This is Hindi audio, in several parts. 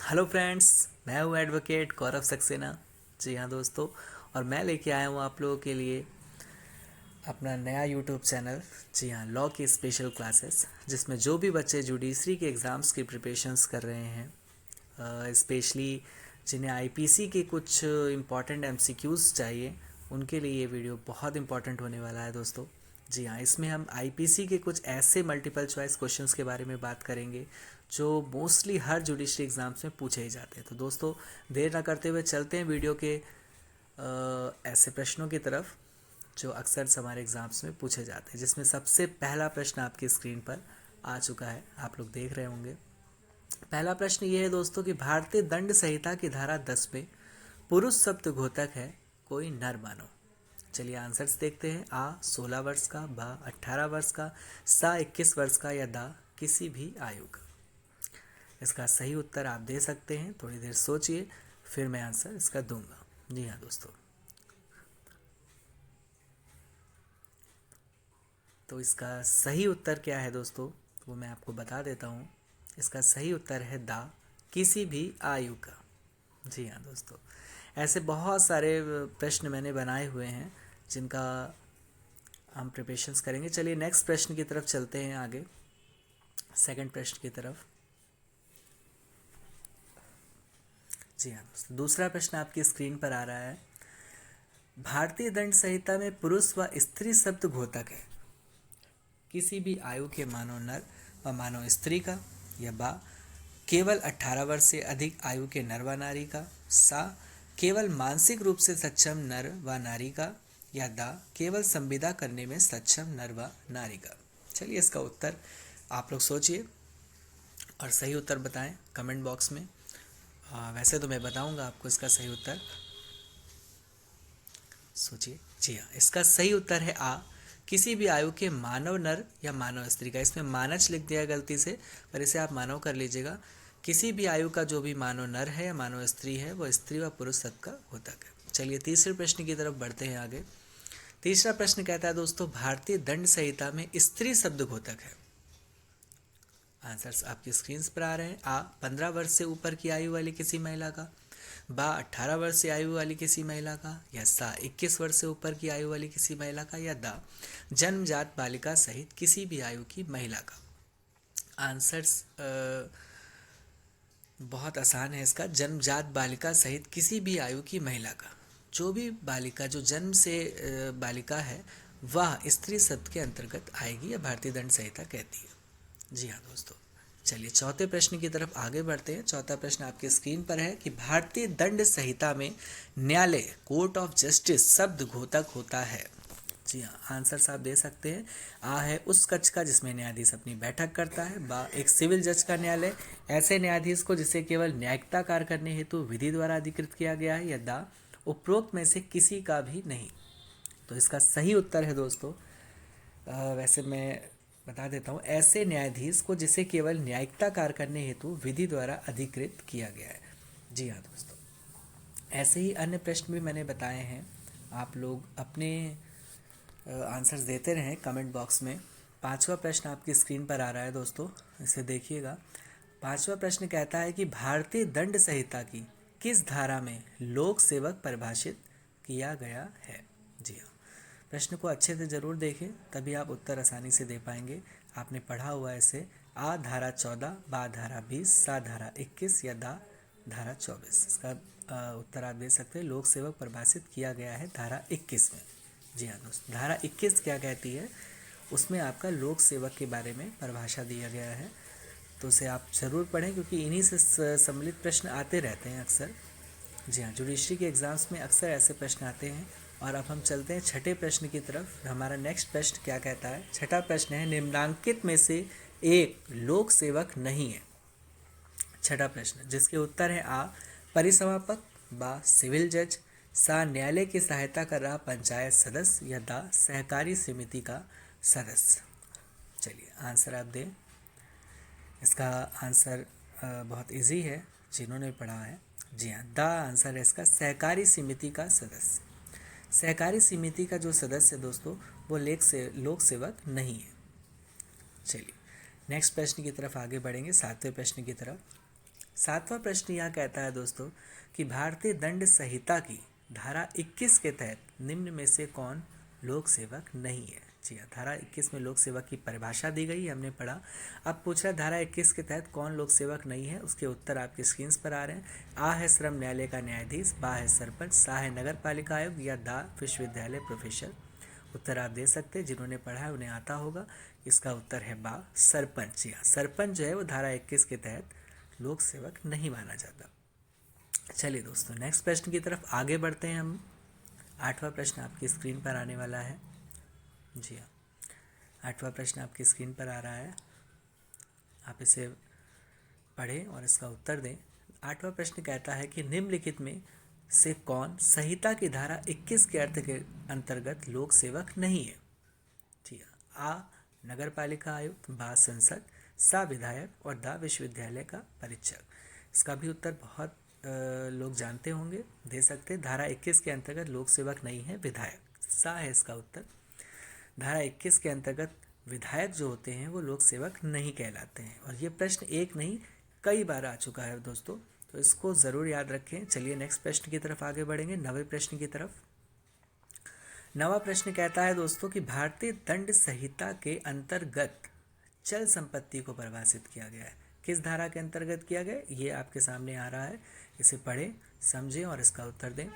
हेलो फ्रेंड्स, मैं हूँ एडवोकेट गौरव सक्सेना। जी हाँ दोस्तों, और मैं लेके आया हूँ आप लोगों के लिए अपना नया यूट्यूब चैनल। जी हाँ, लॉ की स्पेशल क्लासेस, जिसमें जो भी बच्चे जुडिशरी के एग्ज़ाम्स की प्रिपरेशंस कर रहे हैं, स्पेशली जिन्हें आईपीसी के कुछ इम्पॉर्टेंट एमसीक्यूज़ चाहिए, उनके लिए ये वीडियो बहुत इंपॉर्टेंट होने वाला है दोस्तों। जी हाँ, इसमें हम आईपीसी के कुछ ऐसे मल्टीपल चॉइस क्वेश्चंस के बारे में बात करेंगे जो मोस्टली हर जुडिशरी एग्ज़ाम्स में पूछे ही जाते हैं। तो दोस्तों, देर ना करते हुए चलते हैं वीडियो के ऐसे प्रश्नों की तरफ जो अक्सर हमारे एग्ज़ाम्स में पूछे जाते हैं, जिसमें सबसे पहला प्रश्न आपकी स्क्रीन पर आ चुका है, आप लोग देख रहे होंगे। पहला प्रश्न ये है दोस्तों कि भारतीय दंड संहिता की धारा 10 में पुरुष शब्द घोतक है, कोई नर मानो। चलिए आंसर्स देखते हैं। आ 16 वर्ष का, बा 18 वर्ष का, सा 21 वर्ष का, या दा किसी भी आयु का। इसका सही उत्तर आप दे सकते हैं, थोड़ी देर सोचिए, फिर मैं आंसर इसका दूंगा। जी हाँ दोस्तों, तो इसका सही उत्तर क्या है दोस्तों, वो मैं आपको बता देता हूँ। इसका सही उत्तर है दा किसी भी आयु का। जी हाँ दोस्तों, ऐसे बहुत सारे प्रश्न मैंने बनाए हुए हैं जिनका हम प्रिपरेशंस करेंगे। चलिए नेक्स्ट प्रश्न की तरफ चलते हैं आगे, सेकंड प्रश्न की तरफ। जी हाँ दोस्तों, दूसरा प्रश्न आपकी स्क्रीन पर आ रहा है। भारतीय दंड संहिता में पुरुष व स्त्री शब्द घोतक है, किसी भी आयु के मानव नर व मानव स्त्री का, या बा केवल 18 वर्ष से अधिक आयु के नर व नारी का, सा केवल मानसिक रूप से सक्षम नर व नारी का, या दा केवल संविदा करने में सक्षम नर व नारी का। चलिए इसका उत्तर आप लोग सोचिए और सही उत्तर बताएं कमेंट बॉक्स में। वैसे तो मैं बताऊंगा आपको इसका सही उत्तर, सोचिए। जी हाँ, इसका सही उत्तर है आ किसी भी आयु के मानव नर या मानव स्त्री का। इसमें मानच लिख दिया गलती से, पर इसे आप मानव कर लीजिएगा। किसी भी आयु का जो भी मानव नर है या मानव स्त्री है, वो स्त्री व पुरुष सबका घोतक है। चलिए तीसरे प्रश्न की तरफ बढ़ते हैं आगे। तीसरा प्रश्न कहता है दोस्तों, भारतीय दंड संहिता में स्त्री शब्द घोतक है। आंसर्स आपकी स्क्रीन पर आ रहे हैं। आ 15 वर्ष से ऊपर की आयु वाली किसी महिला का, बा 18 वर्ष से आयु वाली किसी महिला का, या सा 21 वर्ष से ऊपर की आयु वाली किसी महिला का, या दा जन्मजात बालिका सहित किसी भी आयु की महिला का। आंसर्स बहुत आसान है इसका, जन्मजात बालिका सहित किसी भी आयु की महिला का। जो भी बालिका जो जन्म से बालिका है, वह स्त्री शब्द के अंतर्गत आएगी, या भारतीय दंड संहिता कहती है। जी हाँ दोस्तों, चलिए चौथे प्रश्न की तरफ आगे बढ़ते हैं। चौथा प्रश्न आपके स्क्रीन पर है कि भारतीय दंड संहिता में न्यायालय कोर्ट ऑफ जस्टिस शब्द घोतक होता है। जी हाँ, आंसर आप दे सकते हैं। आ है उस कक्ष का जिसमें न्यायाधीश अपनी बैठक करता है, बा एक सिविल जज का न्यायालय ऐसे न्यायाधीश को जिसे केवल न्यायिकता कार्य करने हेतु विधि द्वारा अधिकृत किया गया है, या दा उपरोक्त में से किसी का भी नहीं। तो इसका सही उत्तर है दोस्तों, वैसे मैं बता देता हूँ, ऐसे न्यायाधीश को जिसे केवल न्यायिकता कार्य करने हेतु विधि द्वारा अधिकृत किया गया है। जी हाँ दोस्तों, ऐसे ही अन्य प्रश्न भी मैंने बताए हैं, आप लोग अपने आंसर्स देते रहें कमेंट बॉक्स में। पांचवा प्रश्न आपकी स्क्रीन पर आ रहा है दोस्तों, इसे देखिएगा। पांचवा प्रश्न कहता है कि भारतीय दंड संहिता की किस धारा में लोक सेवक परिभाषित किया गया है। जी हाँ, प्रश्न को अच्छे से ज़रूर देखें, तभी आप उत्तर आसानी से दे पाएंगे। आपने पढ़ा हुआ है इसे। आ धारा 14, बा धारा 20, सा धारा 21, या दा धारा 24। इसका उत्तर आप दे सकते हैं, लोक सेवक परिभाषित किया गया है धारा 21 में। जी हाँ दोस्त, धारा 21 क्या कहती है, उसमें आपका लोक सेवक के बारे में परिभाषा दिया गया है। तो उसे आप ज़रूर पढ़ें, क्योंकि इन्हीं से सम्मिलित प्रश्न आते रहते हैं अक्सर। जी हाँ, जुडिशरी के एग्ज़ाम्स में अक्सर ऐसे प्रश्न आते हैं। और अब हम चलते हैं छठे प्रश्न की तरफ। हमारा नेक्स्ट प्रश्न क्या कहता है। छठा प्रश्न है, निम्नांकित में से एक लोक सेवक नहीं है। छठा प्रश्न, जिसके उत्तर है आ परिसमापक, बा सिविल जज, सा न्यायालय की सहायता कर रहा पंचायत सदस्य, या दा सहकारी समिति का सदस्य। चलिए आंसर आप दें। इसका आंसर बहुत इजी है, जिन्होंने पढ़ा है। जी हाँ, दा आंसर है इसका, सहकारी समिति का सदस्य। सहकारी समिति का जो सदस्य है दोस्तों, वो लोक सेवक नहीं है। चलिए नेक्स्ट प्रश्न की तरफ आगे बढ़ेंगे, सातवें प्रश्न की तरफ। 7वां प्रश्न यह कहता है दोस्तों कि भारतीय दंड संहिता की धारा 21 के तहत निम्न में से कौन लोक सेवक नहीं है। जी हाँ, धारा 21 में लोक सेवक की परिभाषा दी गई, हमने पढ़ा। अब पूछ रहा धारा 21 के तहत कौन लोक सेवक नहीं है, उसके उत्तर आपकी स्क्रीन पर आ रहे हैं। आ है श्रम न्यायालय का न्यायाधीश, बा है सरपंच, सा है नगर पालिका आयोग, या दा विश्वविद्यालय प्रोफेसर। उत्तर आप दे सकते हैं, जिन्होंने पढ़ा है उन्हें आता होगा। इसका उत्तर है बा, सरपंच। जी हाँ, सरपंच जो है वो धारा 21 के तहत लोक सेवक नहीं माना जाता। चलिए दोस्तों, नेक्स्ट प्रश्न की तरफ आगे बढ़ते हैं हम। 8वां प्रश्न आपकी स्क्रीन पर आने वाला है। जी हाँ, 8वां प्रश्न आपकी स्क्रीन पर आ रहा है, आप इसे पढ़ें और इसका उत्तर दें। 8वां प्रश्न कहता है कि निम्नलिखित में से कौन संहिता की धारा 21 के अर्थ के अंतर्गत लोक सेवक नहीं है। ठीक है, आ नगर पालिका आयुक्त, बा संसद, सा विधायक और दा विश्वविद्यालय का परीक्षक। इसका भी उत्तर बहुत लोग जानते होंगे, दे सकते। धारा 21 के अंतर्गत लोक सेवक नहीं है विधायक, सा है इसका उत्तर। धारा 21 के अंतर्गत विधायक जो होते हैं वो लोक सेवक नहीं कहलाते हैं। और ये प्रश्न एक नहीं कई बार आ चुका है दोस्तों, तो इसको ज़रूर याद रखें। चलिए नेक्स्ट प्रश्न की तरफ आगे बढ़ेंगे, 9वें प्रश्न की तरफ। 9वां प्रश्न कहता है दोस्तों कि भारतीय दंड संहिता के अंतर्गत चल संपत्ति को परिभाषित किया गया है। किस धारा के अंतर्गत किया गया, ये आपके सामने आ रहा है, इसे पढ़ें, समझें और इसका उत्तर दें।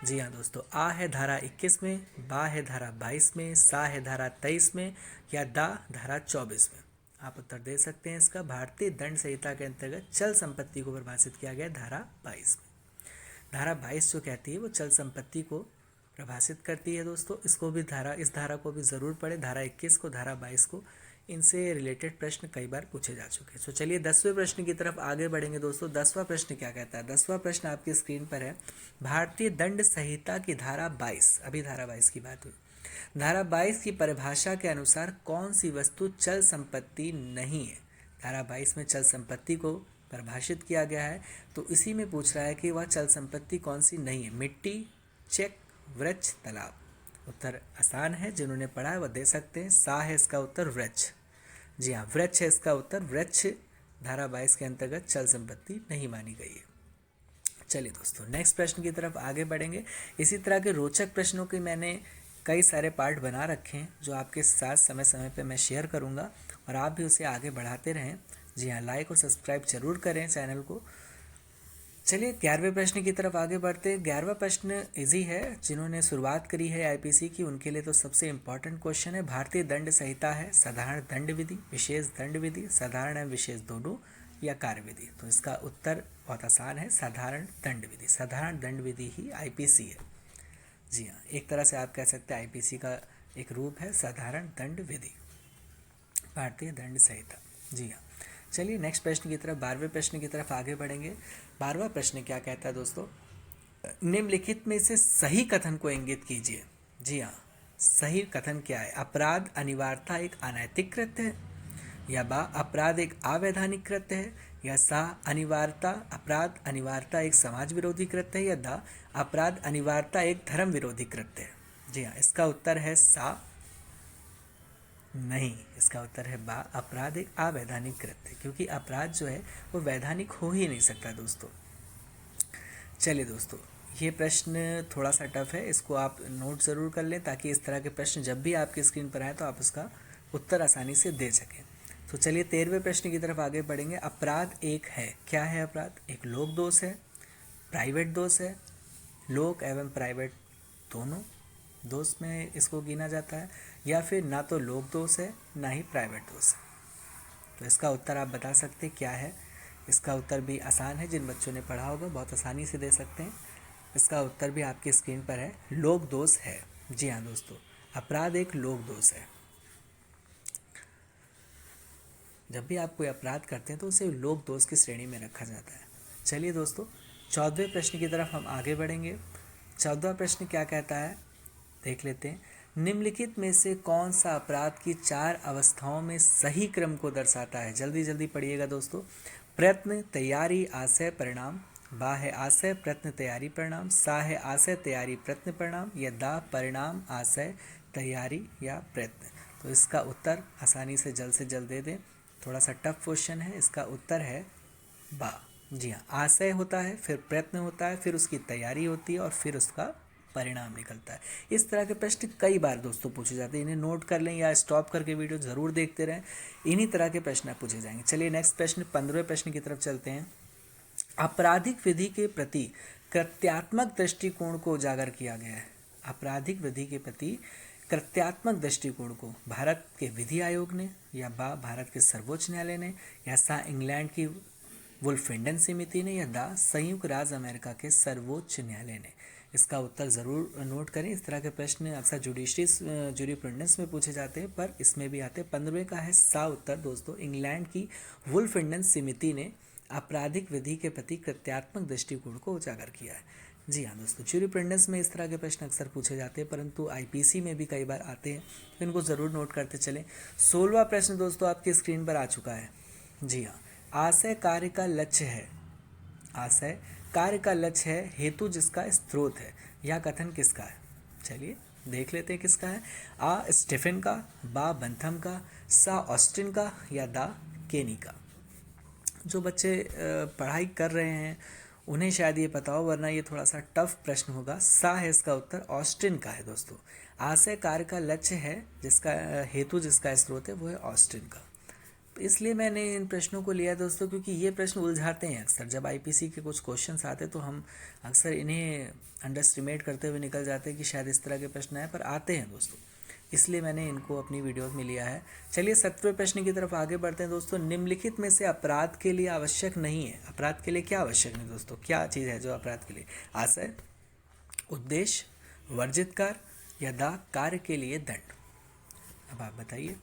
जी हाँ दोस्तों, आ है धारा 21 में, बा है धारा 22 में, सा है धारा 23 में, या दा धारा 24 में। आप उत्तर दे सकते हैं इसका। भारतीय दंड संहिता के अंतर्गत चल संपत्ति को परिभाषित किया गया धारा 22 में। धारा 22 जो कहती है वो चल संपत्ति को प्रभाषित करती है दोस्तों। इसको भी इस धारा को भी ज़रूर पढ़ें, धारा 21 को, धारा 22 को। इनसे रिलेटेड प्रश्न कई बार पूछे जा चुके हैं। तो चलिए 10वें प्रश्न की तरफ आगे बढ़ेंगे दोस्तों। 10वां प्रश्न क्या कहता है, 10वां प्रश्न आपकी स्क्रीन पर है। भारतीय दंड संहिता की धारा 22, अभी धारा 22 की बात हुई, धारा 22 की परिभाषा के अनुसार कौन सी वस्तु चल संपत्ति नहीं है। धारा 22 में चल संपत्ति को परिभाषित किया गया है, तो इसी में पूछ रहा है कि वह चल संपत्ति कौन सी नहीं है। मिट्टी, चेक, वृक्ष, तालाब। उत्तर आसान है, जिन्होंने पढ़ा है वह दे सकते हैं। सा है इसका उत्तर, वृक्ष। जी हाँ, वृक्ष है इसका उत्तर। वृक्ष धारा 22 के अंतर्गत चल संपत्ति नहीं मानी गई है। चलिए दोस्तों, नेक्स्ट प्रश्न की तरफ आगे बढ़ेंगे। इसी तरह के रोचक प्रश्नों के मैंने कई सारे पार्ट बना रखे हैं, जो आपके साथ समय समय पे मैं शेयर करूंगा, और आप भी उसे आगे बढ़ाते रहें। जी हाँ, लाइक और सब्सक्राइब जरूर करें चैनल को। चलिए 11वें प्रश्न की तरफ आगे बढ़ते हैं। 11वां प्रश्न इजी है, जिन्होंने शुरुआत करी है आईपीसी की उनके लिए तो सबसे इम्पॉर्टेंट क्वेश्चन है। भारतीय दंड संहिता है साधारण दंड विधि, विशेष दंड विधि, साधारण एवं विशेष दोनों, या कार्य विधि। तो इसका उत्तर बहुत आसान है, साधारण दंड विधि। साधारण दंड विधि ही आईपीसी है। जी हाँ, एक तरह से आप कह सकते हैं आईपीसी का एक रूप है साधारण दंड विधि, भारतीय दंड संहिता। जी हाँ, चलिए नेक्स्ट प्रश्न की तरफ, 12वें प्रश्न की तरफ आगे बढ़ेंगे। 12वां प्रश्न क्या कहता है दोस्तों, निम्नलिखित में से सही कथन को इंगित कीजिए। जी हाँ, सही कथन क्या है। अपराध अनिवार्यता एक अनैतिक कृत्य है, या बा अपराध एक अवैधानिक कृत्य है, या सा अपराध अनिवार्यता एक समाज विरोधी कृत्य है, या दा अपराध अनिवार्यता एक धर्म विरोधी कृत्य है। जी हाँ, इसका उत्तर है सा नहीं, इसका उत्तर है बा अपराध एक अवैधानिक कृत्य, क्योंकि अपराध जो है वो वैधानिक हो ही नहीं सकता दोस्तों। चलिए दोस्तों, ये प्रश्न थोड़ा सा टफ है, इसको आप नोट ज़रूर कर लें, ताकि इस तरह के प्रश्न जब भी आपकी स्क्रीन पर आए तो आप उसका उत्तर आसानी से दे सकें। तो चलिए 13वें प्रश्न की तरफ आगे बढ़ेंगे। अपराध एक है, क्या है अपराध। एक लोक दोष है, प्राइवेट दोष है, लोक एवं प्राइवेट दोनों दोष में इसको गिना जाता है, या फिर ना तो लोक दोष है ना ही प्राइवेट दोष है। तो इसका उत्तर आप बता सकते हैं क्या है। इसका उत्तर भी आसान है, जिन बच्चों ने पढ़ा होगा बहुत आसानी से दे सकते हैं। इसका उत्तर भी आपकी स्क्रीन पर है, लोक दोष है। जी हाँ दोस्तों, अपराध एक लोक दोष है। जब भी आप कोई अपराध करते हैं तो उसे लोक दोष की श्रेणी में रखा जाता है। चलिए दोस्तों, 14वें प्रश्न की तरफ हम आगे बढ़ेंगे। 14वां प्रश्न क्या कहता है, देख लेते हैं। निम्नलिखित में से कौन सा अपराध की 4 अवस्थाओं में सही क्रम को दर्शाता है। जल्दी जल्दी पढ़िएगा दोस्तों। प्रयत्न, तैयारी, आशय, परिणाम। बा है आशय, प्रयत्न, तैयारी, परिणाम। सा है आशय, तैयारी, प्रयत्न, परिणाम, या दा परिणाम, आशय, तैयारी या प्रयत्न। तो इसका उत्तर आसानी से जल्द दे दें। थोड़ा सा टफ क्वेश्चन है, इसका उत्तर है बा। जी हाँ, आशय होता है, फिर प्रयत्न होता है, फिर उसकी तैयारी होती है और फिर उसका परिणाम निकलता है। इस तरह के प्रश्न कई बार दोस्तों पूछे जाते हैं, इन्हें नोट कर लें या स्टॉप करके वीडियो ज़रूर देखते रहें, इन्हीं तरह के प्रश्न पूछे जाएंगे। चलिए नेक्स्ट प्रश्न 15वें प्रश्न की तरफ चलते हैं। आपराधिक विधि के प्रति कृत्यात्मक दृष्टिकोण को उजागर किया गया है। आपराधिक विधि के प्रति कृत्यात्मक दृष्टिकोण को भारत के विधि आयोग ने, या बा भारत के सर्वोच्च न्यायालय ने, या सा इंग्लैंड की वुल्फिंडन समिति ने, या दा संयुक्त राज्य अमेरिका के सर्वोच्च न्यायालय ने। इसका उत्तर ज़रूर नोट करें। इस तरह के प्रश्न अक्सर जुडिशरी जूरिप्रूडेंस में पूछे जाते हैं, पर इसमें भी आते हैं। 15वें का है सा उत्तर दोस्तों, इंग्लैंड की वुल्फिंडन समिति ने आपराधिक विधि के प्रति कृत्यात्मक दृष्टिकोण को उजागर किया है। जी हाँ दोस्तों, जूरिप्रूडेंस में इस तरह के प्रश्न अक्सर पूछे जाते हैं, परंतु आईपीसी में भी कई बार आते हैं, तो इनको ज़रूर नोट करते चलें। 16वां प्रश्न दोस्तों आपकी स्क्रीन पर आ चुका है। जी हाँ, आशय कार्य का लक्ष्य है। आशय कार्य का लक्ष्य है, हेतु जिसका स्रोत है। यह कथन किसका है? चलिए देख लेते हैं किसका है। आ स्टीफन का, बा बंथम का, सा ऑस्टिन का, या दा केनी का। जो बच्चे पढ़ाई कर रहे हैं उन्हें शायद ये पता हो, वरना ये थोड़ा सा टफ प्रश्न होगा। सा है इसका उत्तर, ऑस्टिन का है दोस्तों। आशय कार्य का लक्ष्य है, जिसका हेतु जिसका स्रोत है वो है ऑस्टिन का। इसलिए मैंने इन प्रश्नों को लिया दोस्तों, क्योंकि ये प्रश्न उलझाते हैं अक्सर। जब आईपीसी के कुछ क्वेश्चंस आते हैं तो हम अक्सर इन्हें अंडर एस्टिमेट करते हुए निकल जाते हैं कि शायद इस तरह के प्रश्न आए, पर आते हैं दोस्तों। इसलिए मैंने इनको अपनी वीडियोस में लिया है। चलिए 17वें प्रश्न की तरफ आगे बढ़ते हैं दोस्तों। निम्नलिखित में से अपराध के लिए आवश्यक नहीं है। अपराध के लिए क्या आवश्यक नहीं दोस्तों? क्या चीज़ है जो अपराध के लिए? आशय, उद्देश्य, वर्जित कार्य, या दा कार्य के लिए दंड। अब आप बताइए,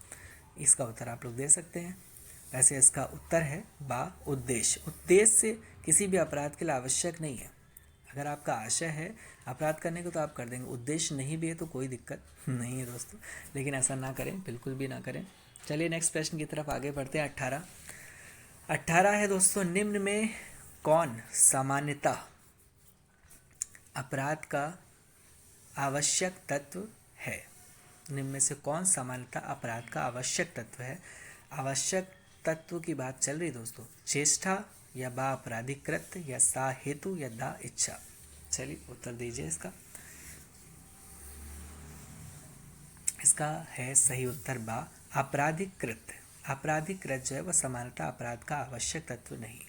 इसका उत्तर आप लोग दे सकते हैं। वैसे इसका उत्तर है बा उद्देश्य। उद्देश्य से किसी भी अपराध के लिए आवश्यक नहीं है। अगर आपका आशय है अपराध करने को तो आप कर देंगे, उद्देश्य नहीं भी है तो कोई दिक्कत नहीं है दोस्तों, लेकिन ऐसा ना करें, बिल्कुल भी ना करें। चलिए नेक्स्ट प्रश्न की तरफ आगे बढ़ते हैं। 18 है दोस्तों, निम्न में कौन सामान्यतः अपराध का आवश्यक तत्व है? निम्न में से कौन सामान्यतः अपराध का आवश्यक तत्व है? आवश्यक तत्व की बात चल रही दोस्तों। चेष्टा, या बा आपराधिक कृत्य, या सा हेतु, या दा इच्छा। चलिए उत्तर दीजिए इसका। इसका है सही उत्तर बा आपराधिक कृत्य। आपराधिक कृत्य जो है वह सामान्यतः अपराध का आवश्यक तत्व नहीं।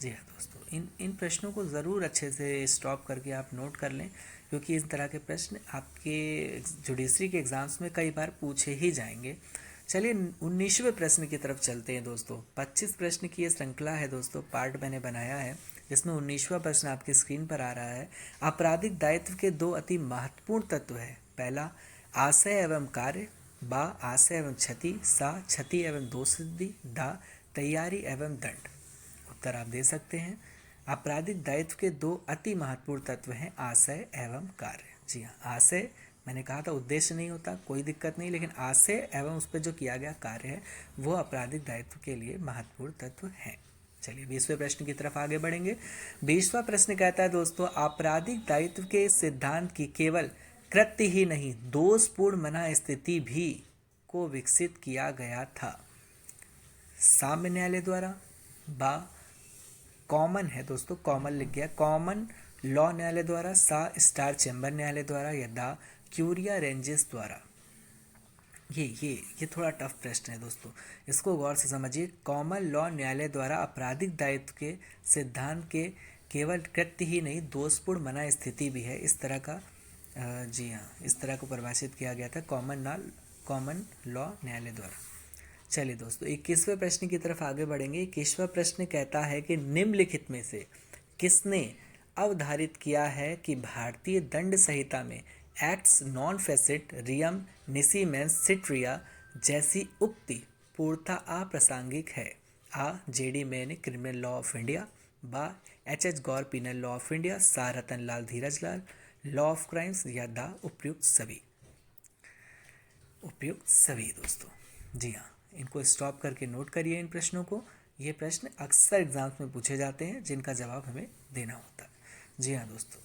जी हाँ दोस्तों, इन प्रश्नों को ज़रूर अच्छे से स्टॉप करके आप नोट कर लें, क्योंकि इस तरह के प्रश्न आपके जुडिशरी के एग्ज़ाम्स में कई बार पूछे ही जाएंगे। चलिए 19वें प्रश्न की तरफ चलते हैं दोस्तों। 25 प्रश्न की ये श्रृंखला है दोस्तों, पार्ट मैंने बनाया है, जिसमें 19वां प्रश्न आपकी स्क्रीन पर आ रहा है। आपराधिक दायित्व के दो अति महत्वपूर्ण तत्व है। पहला आशय एवं कार्य, बा आशय एवं क्षति, सा क्षति एवं दोषसिद्धि, दा तैयारी एवं दंड। उत्तर आप दे सकते हैं। आपराधिक दायित्व के दो अति महत्वपूर्ण तत्व हैं, आशय एवं कार्य। जी हाँ, आशय मैंने कहा था उद्देश्य नहीं होता, कोई दिक्कत नहीं, लेकिन आशय एवं उस पर जो किया गया कार्य है वो आपराधिक दायित्व के लिए महत्वपूर्ण तत्व है। चलिए 20वें प्रश्न की तरफ आगे बढ़ेंगे। 20वां प्रश्न कहता है दोस्तों, आपराधिक दायित्व के सिद्धांत की केवल कृत्य ही नहीं, दोषपूर्ण मना स्थिति भी को विकसित किया गया था। साम्य न्यायालय द्वारा, बा कॉमन है दोस्तों, कॉमन लिख गया, कॉमन लॉ न्यायालय द्वारा, सा स्टार चैम्बर न्यायालय द्वारा, या दा क्यूरिया रेंजेस द्वारा। ये थोड़ा टफ प्रश्न है दोस्तों, इसको गौर से समझिए। कॉमन लॉ न्यायालय द्वारा आपराधिक दायित्व के सिद्धांत के केवल कृत्य ही नहीं, दोषपूर्ण मना स्थिति भी है, इस तरह का जी हाँ, इस तरह को परिभाषित किया गया था कॉमन लॉ न्यायालय द्वारा। चलिए दोस्तों 21वें प्रश्न की तरफ आगे बढ़ेंगे। 21वां प्रश्न कहता है कि निम्नलिखित में से किसने अवधारित किया है कि भारतीय दंड संहिता में एक्ट्स नॉन फेसिट रियम निसी मेंस सिट्रिया जैसी उक्ति पूर्णतः अप्रासंगिक है? आ JD Mayne criminal law of India, बा H Gour penal law of India, सा Ratan Lal Dhiraj Lal law of crimes, या दा उपयुक्त सभी। उपयुक्त सभी दोस्तों। जी हाँ, इनको स्टॉप करके नोट करिए इन प्रश्नों को। ये प्रश्न अक्सर एग्जाम्स में पूछे जाते हैं, जिनका जवाब हमें देना होता है। जी हाँ दोस्तों,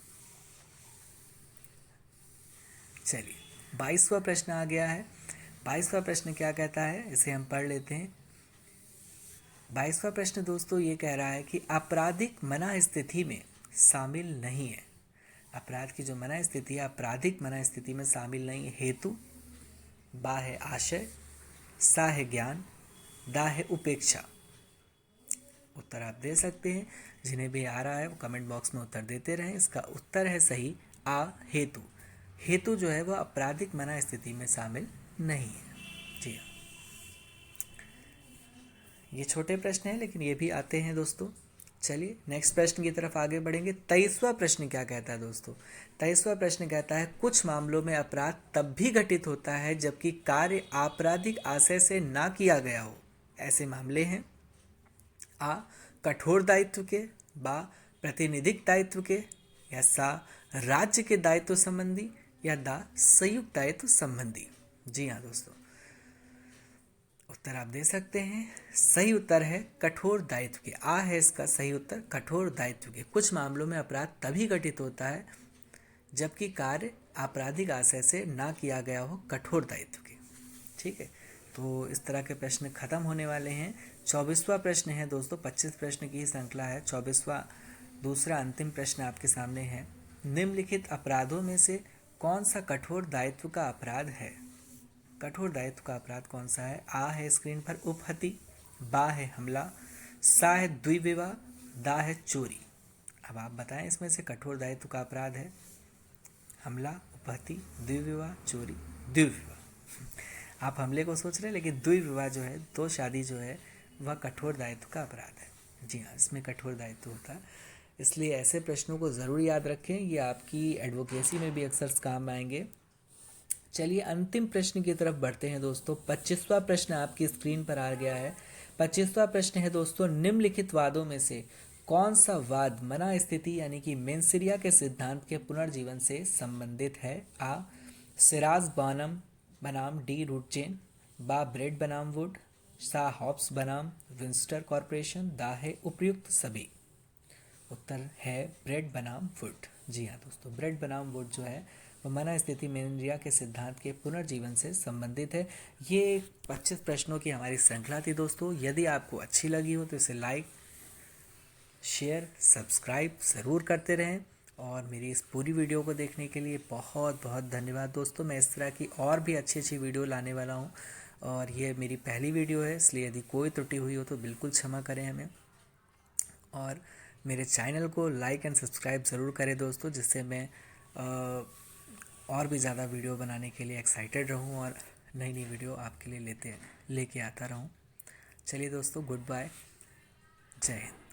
चलिए 22वां प्रश्न आ गया है। 22वां प्रश्न क्या कहता है, इसे हम पढ़ लेते हैं। 22वां प्रश्न दोस्तों ये कह रहा है कि आपराधिक मना स्थिति में शामिल नहीं है। अपराध की जो मना स्थिति है आपराधिक मना स्थिति में शामिल नहीं है। हेतु, बा है आशय, सा है ज्ञान, दा है उपेक्षा। उत्तर आप दे सकते हैं, जिन्हें भी आ रहा है वो कमेंट बॉक्स में उत्तर देते रहें। इसका उत्तर है सही आ, हेतु। हेतु जो है वह आपराधिक मना स्थिति में शामिल नहीं है। जी हाँ, ये छोटे प्रश्न हैं लेकिन ये भी आते हैं दोस्तों। चलिए नेक्स्ट प्रश्न की तरफ आगे बढ़ेंगे। 23वां प्रश्न क्या कहता है दोस्तों? 23वां प्रश्न कहता है कुछ मामलों में अपराध तब भी घटित होता है जबकि कार्य आपराधिक आशय से ना किया गया हो। ऐसे मामले हैं आ, कठोर दायित्व के, बा, प्रातिनिधिक दायित्व के, या सा, राज्य के दायित्व संबंधी, या दा, संयुक्त दायित्व संबंधी। जी हाँ दोस्तों, उत्तर आप दे सकते हैं। सही उत्तर है कठोर दायित्व के। आ है इसका सही उत्तर, कठोर दायित्व के। कुछ मामलों में अपराध तभी घटित होता है जबकि कार्य आपराधिक आशय से ना किया गया हो, कठोर दायित्व के। ठीक है, तो इस तरह के प्रश्न खत्म होने वाले हैं। 24वां प्रश्न है दोस्तों, 25 प्रश्न की श्रृंखला है। 24वां दूसरा अंतिम प्रश्न आपके सामने है। निम्नलिखित अपराधों में से कौन सा कठोर दायित्व का अपराध है? कठोर दायित्व का अपराध कौन सा है? आ है स्क्रीन पर उपहति, बा है हमला, सा है द्विविवाह, दा है चोरी। अब आप बताएं इसमें से कठोर दायित्व का अपराध है हमला, उपहति, द्विविवाह, चोरी। द्विविवाह, आप हमले को सोच रहे हैं लेकिन द्विविवाह जो है, दो शादी जो है, वह कठोर दायित्व का अपराध है। जी हाँ, इसमें कठोर दायित्व होता है। इसलिए ऐसे प्रश्नों को ज़रूर याद रखें, ये आपकी एडवोकेसी में भी अक्सर काम आएंगे। चलिए अंतिम प्रश्न की तरफ बढ़ते हैं दोस्तों। 25वां प्रश्न आपकी स्क्रीन पर आ गया है। 25वां प्रश्न है दोस्तों, निम्नलिखित वादों में से कौन सा वाद मना स्थिति यानी कि मेंसिरिया के सिद्धांत के पुनर्जीवन से संबंधित है? आ, सिराज बानम बनाम डी रूट चेन, बा, ब्रेड बनाम वुड, सा, हॉब्स बनाम विंस्टर कॉरपोरेशन, दा है उपर्युक्त सभी। उत्तर है ब्रेड बनाम वुड। जी हाँ दोस्तों, ब्रेड बनाम वुड जो है वह मना स्थिति मेंसिरिया के सिद्धांत के पुनर्जीवन से संबंधित है। ये 25 प्रश्नों की हमारी श्रृंखला थी दोस्तों। यदि आपको अच्छी लगी हो तो इसे लाइक, शेयर, सब्सक्राइब ज़रूर करते रहें। और मेरी इस पूरी वीडियो को देखने के लिए बहुत बहुत धन्यवाद दोस्तों। मैं इस तरह की और भी अच्छी अच्छी वीडियो लाने वाला हूँ और ये मेरी पहली वीडियो है, इसलिए यदि कोई त्रुटि हुई हो तो बिल्कुल क्षमा करें हमें। और मेरे चैनल को लाइक एंड सब्सक्राइब ज़रूर करें दोस्तों, जिससे मैं और भी ज़्यादा वीडियो बनाने के लिए एक्साइटेड रहूं और नई नई वीडियो आपके लिए लेके आता रहूं। चलिए दोस्तों, गुड बाय, जय हिंद।